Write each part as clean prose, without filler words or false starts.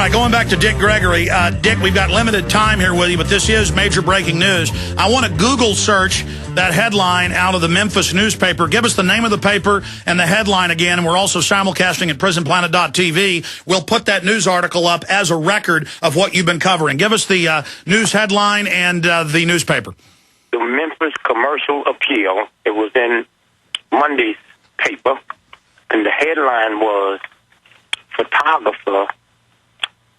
right, going back to Dick Gregory. Dick, we've got limited time here with you, but this is major breaking news. I want to Google search that headline out of the Memphis newspaper. Give us the name of the paper and the headline again, and we're also simulcasting at prisonplanet.tv. We'll put that news article up as a record of what you've been covering. Give us the news headline and the newspaper. The Memphis Commercial Appeal. It was in Monday's paper, and the headline was, photographer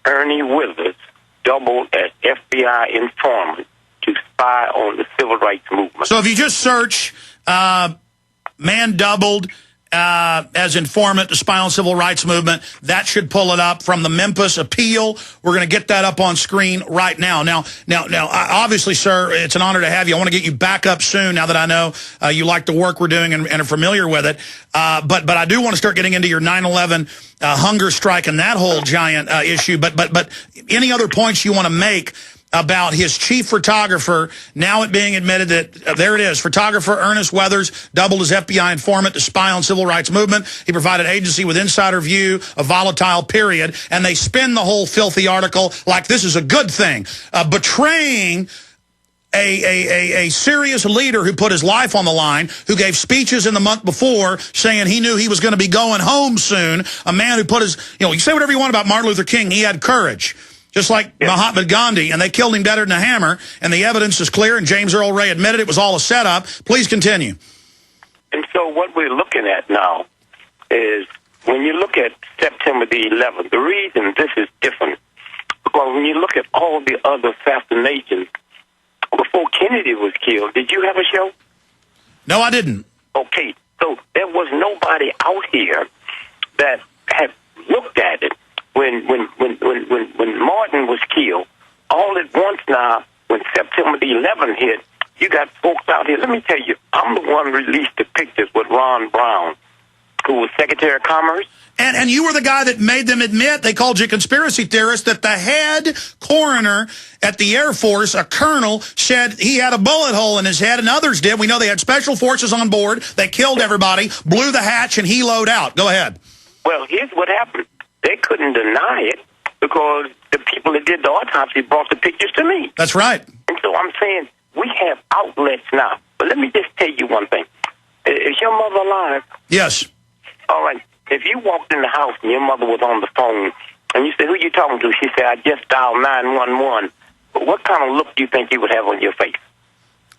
Ernest-Withers doubled as FBI informant to spy on the civil rights movement. So if you just search man doubled as informant to spy on civil rights movement, that should pull it up from the Memphis Appeal. We're going to get that up on screen right now. Now, obviously, sir, it's an honor to have you. I want to get you back up soon now that I know you like the work we're doing and are familiar with it. But I do want to start getting into your 9/11 hunger strike and that whole giant issue. But any other points you want to make about his chief photographer, now it being admitted that, there it is, photographer Ernest-Withers doubled as FBI informant to spy on civil rights movement. He provided agency with insider view of volatile period, and they spin the whole filthy article like this is a good thing. Betraying a serious leader who put his life on the line, who gave speeches in the month before saying he knew he was going to be going home soon, a man who put his, you say whatever you want about Martin Luther King, he had courage. Just like Mahatma Gandhi, and they killed him better than a hammer, and the evidence is clear, and James Earl Ray admitted it was all a setup. Please continue. And so what we're looking at now is, when you look at September the 11th, the reason this is different, because when you look at all the other assassinations, before Kennedy was killed, did you have a show? No, I didn't. Okay, so there was nobody out here that had looked at it. When Martin was killed, all at once now, when September the 11th hit, you got folks out here. Let me tell you, I'm the one who released the pictures with Ron Brown, who was Secretary of Commerce. And you were the guy that made them admit, they called you a conspiracy theorist, that the head coroner at the Air Force, a colonel, said he had a bullet hole in his head, and others did. We know they had special forces on board. They killed everybody, blew the hatch, and heloed out. Go ahead. Well, here's what happened. They couldn't deny it because the people that did the autopsy brought the pictures to me. That's right. And so I'm saying we have outlets now. But let me just tell you one thing. Is your mother alive? Yes. All right. If you walked in the house and your mother was on the phone and you said, who you talking to? She said, I just dialed 911. What kind of look do you think you would have on your face?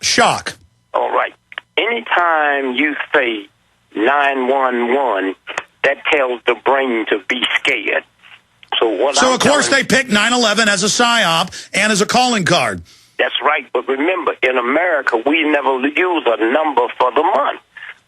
Shock. All right. Anytime you say 911, that tells the brain to be scared. So of course they picked 9/11 as a psyop and as a calling card. That's right. But remember, in America, we never use a number for the month.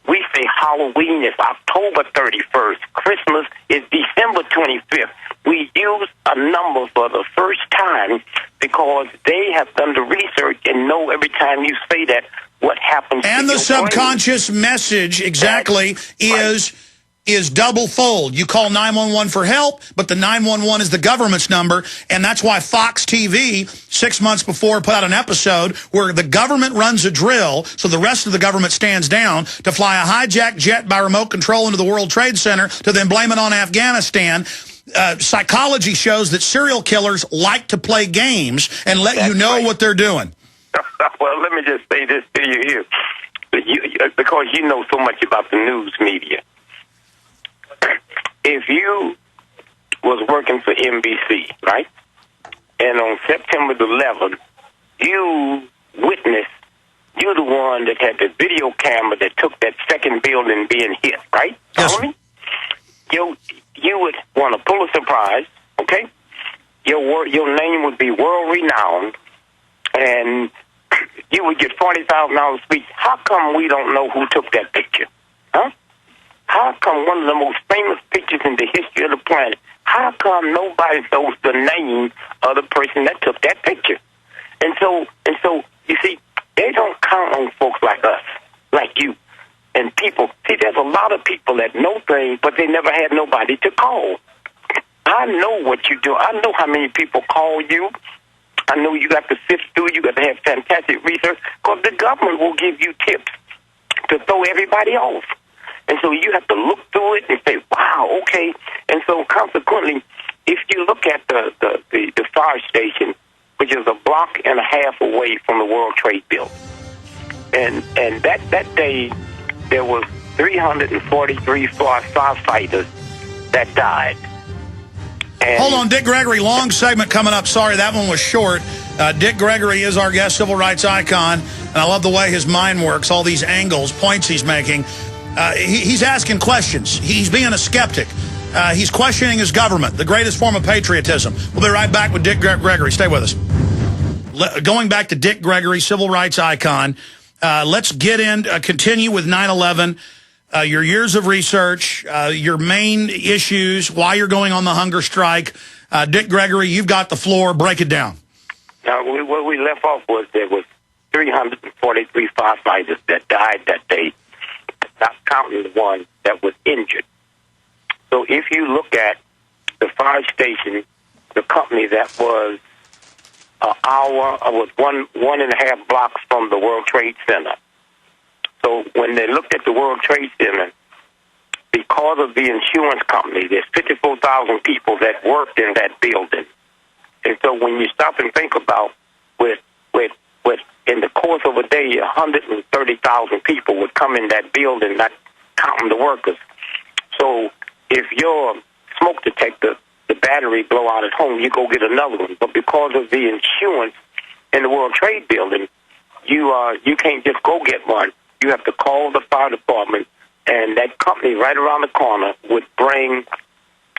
We say Halloween is October 31st. Christmas is December 25th. We use a number for the first time because they have done the research and know every time you say that what happens to your brain. And the subconscious message, exactly, is double fold. You call 911 for help, but the 911 is the government's number, and that's why Fox TV, 6 months before, put out an episode where the government runs a drill, so the rest of the government stands down, to fly a hijacked jet by remote control into the World Trade Center to then blame it on Afghanistan. Psychology shows that serial killers like to play games and let you know what they're doing. Well, let me just say this to you here, because you know so much about the news media. If you was working for NBC, right, and on September the 11th, you witnessed, you're the one that had the video camera that took that second building being hit, right? Yes. Follow me? You would want a Pulitzer Prize, okay? Your name would be world-renowned, and you would get $40,000 a speech. How come we don't know who took that picture? Huh? How come one of the most famous pictures in the history of the planet, how come nobody knows the name of the person that took that picture? And so, you see, they don't count on folks like us, like you. And people, see, there's a lot of people that know things, but they never had nobody to call. I know what you do. I know how many people call you. I know you got to sift through, you got to have fantastic research, because the government will give you tips to throw everybody off. And so you have to look through it and say, wow, okay. And so consequently, if you look at the fire station, which is a block and a half away from the World Trade Building, and that day there was 343 firefighters that died. And hold on, Dick Gregory, long segment coming up. Sorry, that one was short. Dick Gregory is our guest civil rights icon, and I love the way his mind works, all these angles, points he's making. He's asking questions. He's being a skeptic. He's questioning his government, the greatest form of patriotism. We'll be right back with Dick Gregory. Stay with us. Going back to Dick Gregory, civil rights icon, let's get in, continue with 9/11. Your years of research, your main issues, why you're going on the hunger strike. Dick Gregory, you've got the floor. Break it down. Now, what we left off was there was 343 firefighters that died that day, not counting the one that was injured. So if you look at the fire station, the company that was was one and a half blocks from the World Trade Center. So when they looked at the World Trade Center, because of the insurance company, there's 54,000 people that worked in that building. And so when you stop and think about with in the course of a day, 130,000 people would come in that building, not counting the workers. So if your smoke detector, the battery blow out at home, you go get another one. But because of the insurance in the World Trade Building, you can't just go get one. You have to call the fire department, and that company right around the corner would bring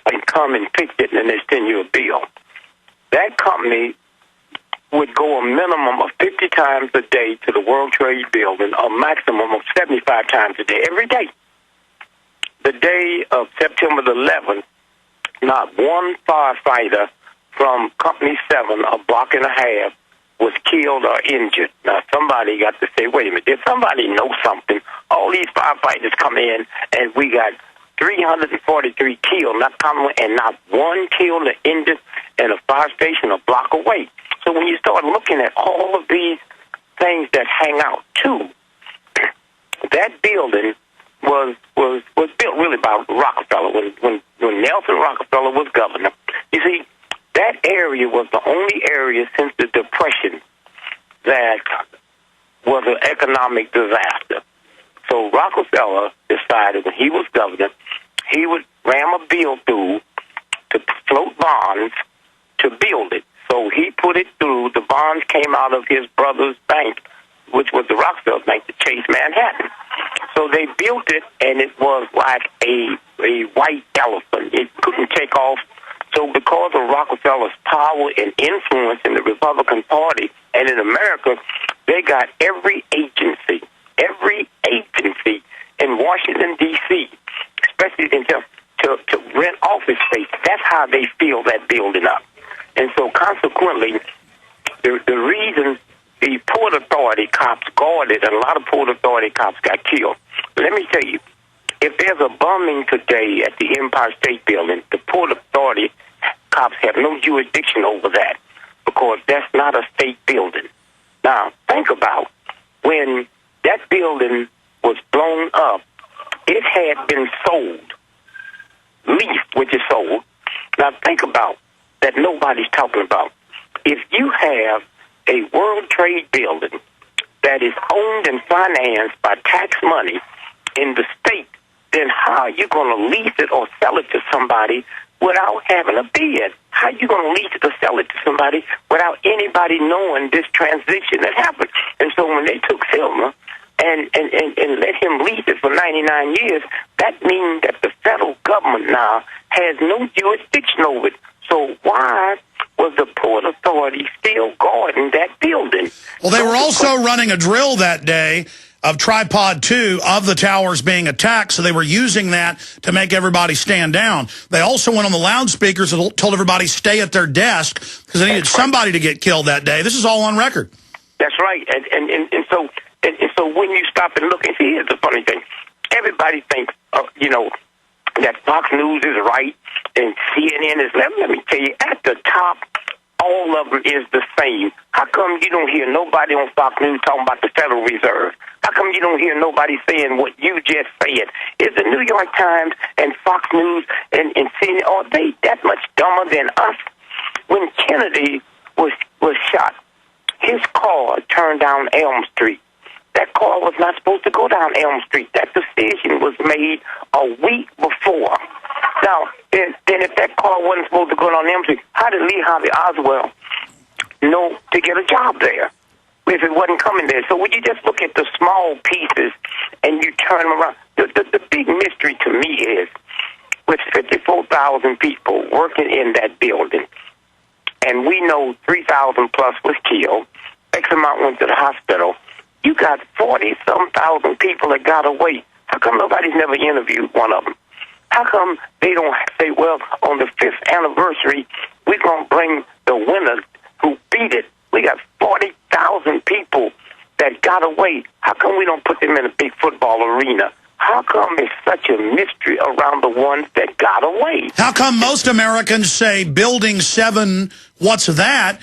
and come and fix it, and they send you a bill. That company would go a minimum of 50 times a day to the World Trade Building, a maximum of 75 times a day, every day. The day of September the 11th, not one firefighter from Company 7, a block and a half, was killed or injured. Now, somebody got to say, wait a minute, did somebody know something? All these firefighters come in, and we got 343 killed, and not one killed or injured in a fire station a block away. So when you start looking at all of these things that hang out, too, that building was built really by Rockefeller. When Nelson-Rockefeller was governor, you see, that area was the only area since the Depression that was an economic disaster. So Rockefeller decided when he was governor, he would ram a bill through to float bonds to build it. So he put it through. The bonds came out of his brother's bank, which was the Rockefeller Bank, the Chase Manhattan. So they built it, and it was like a white elephant. It couldn't take off. So because of Rockefeller's power and influence in the Republican Party and in America, they got every agency in Washington, D.C., especially to rent office space. That's how they fill that building up. And so consequently, the reason the Port Authority cops guarded, and a lot of Port Authority cops got killed. Let me tell you, if there's a bombing today at the Empire State Building, the Port Authority cops have no jurisdiction over that because that's not a state building. Now, think about when that building was blown up, it had been sold, leased, which is sold. Now, think about that nobody's talking about. If you have a World Trade Building that is owned and financed by tax money in the state, then how are you going to lease it or sell it to somebody without having a bid? How are you going to lease it or sell it to somebody without anybody knowing this transition that happened? And so when they took Silver and let him lease it for 99 years, that means that the federal government now has no jurisdiction over it. So why was the Port Authority still guarding that building? Well, they were also running a drill that day of Tripod 2 of the towers being attacked, so they were using that to make everybody stand down. They also went on the loudspeakers and told everybody stay at their desk because they needed somebody to get killed that day. This is all on record. That's right. And so when you stop and look, and see, here's the funny thing. Everybody thinks, that Fox News is right and CNN is left. Let me tell you, at the top all of them is the same. How come you don't hear nobody on Fox News talking about the Federal Reserve? How come you don't hear nobody saying what you just said? Is the New York Times and Fox News and CNN, are they that much dumber than us? When Kennedy was shot, his car turned down Elm Street. That car was not supposed to go down Elm Street. That decision was made a week before. Now, then if that car wasn't supposed to go down Elm Street, how did Lee Harvey Oswald know to get a job there if it wasn't coming there? So when you just look at the small pieces and you turn them around, the big mystery to me is with 54,000 people working in that building, and we know 3,000 plus was killed, X amount went to the hospital, you got 40-some thousand people that got away. How come nobody's never interviewed one of them? How come they don't say, well, on the 5th anniversary, we're going to bring the winners who beat it? We got 40,000 people that got away. How come we don't put them in a big football arena? How come it's such a mystery around the ones that got away? How come most Americans say Building 7, what's that?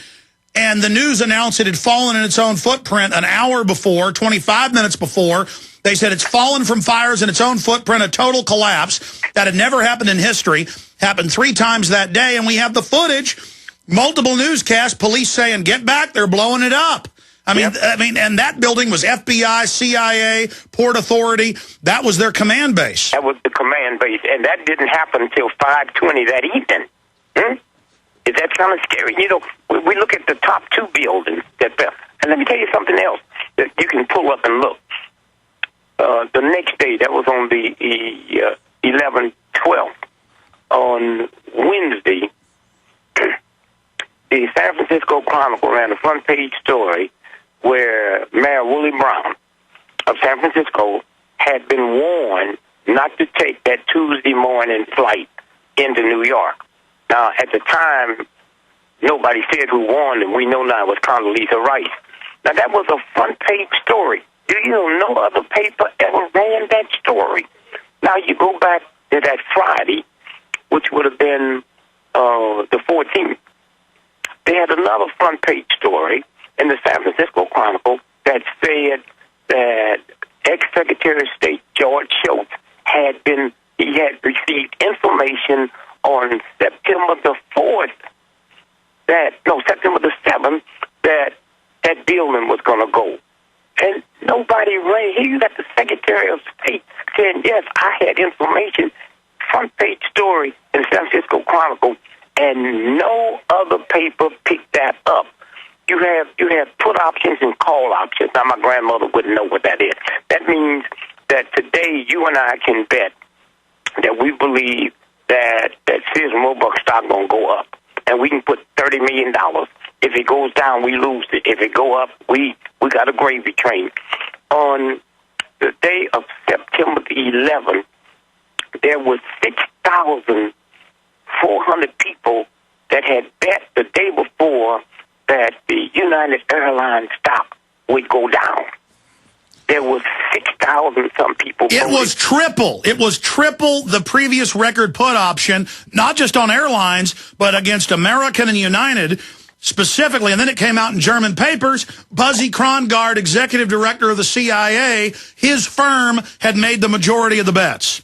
And the news announced it had fallen in its own footprint an hour before, 25 minutes before. They said it's fallen from fires in its own footprint, a total collapse. That had never happened in history. Happened 3 times that day, and we have the footage. Multiple newscasts, police saying, get back, they're blowing it up. I mean, and that building was FBI, CIA, Port Authority. That was their command base. That was the command base, and that didn't happen until 5:20 that evening. Is that kind of scary? You know, we look at the top 2 buildings that fell. And let me tell you something else that you can pull up and look. The next day, that was on the 11/12th, on Wednesday, the San Francisco Chronicle ran a front-page story where Mayor Willie Brown of San Francisco had been warned not to take that Tuesday morning flight into New York. Now, at the time, nobody said who warned him. We know now it was Condoleezza Rice. Now, that was a front-page story. Do you know no other paper ever ran that story? Now, you go back to that Friday, which would have been the 14th. They had another front-page story in the San Francisco Chronicle that said that ex-Secretary of State George Shultz had received information on September the 4th, September the 7th, that building was going to go. And nobody ran. Here you got the Secretary of State saying, yes, I had information. Front page story in the San Francisco Chronicle, and no other paper picked that up. You have put options and call options. Now, my grandmother wouldn't know what that is. That means that today you and I can bet that we believe that Sears and Roebuck stock going to go up, and we can put $30 million. If it goes down, we lose it. If it go up, we got a gravy train. On the day of September the 11th, there was 6,400 people that had bet the day before that the United Airlines stock would go down. There was 6,000 some people. It was triple. It was triple the previous record put option, not just on airlines, but against American and United specifically. And then it came out in German papers. Buzzy Krongard, executive director of the CIA, his firm had made the majority of the bets.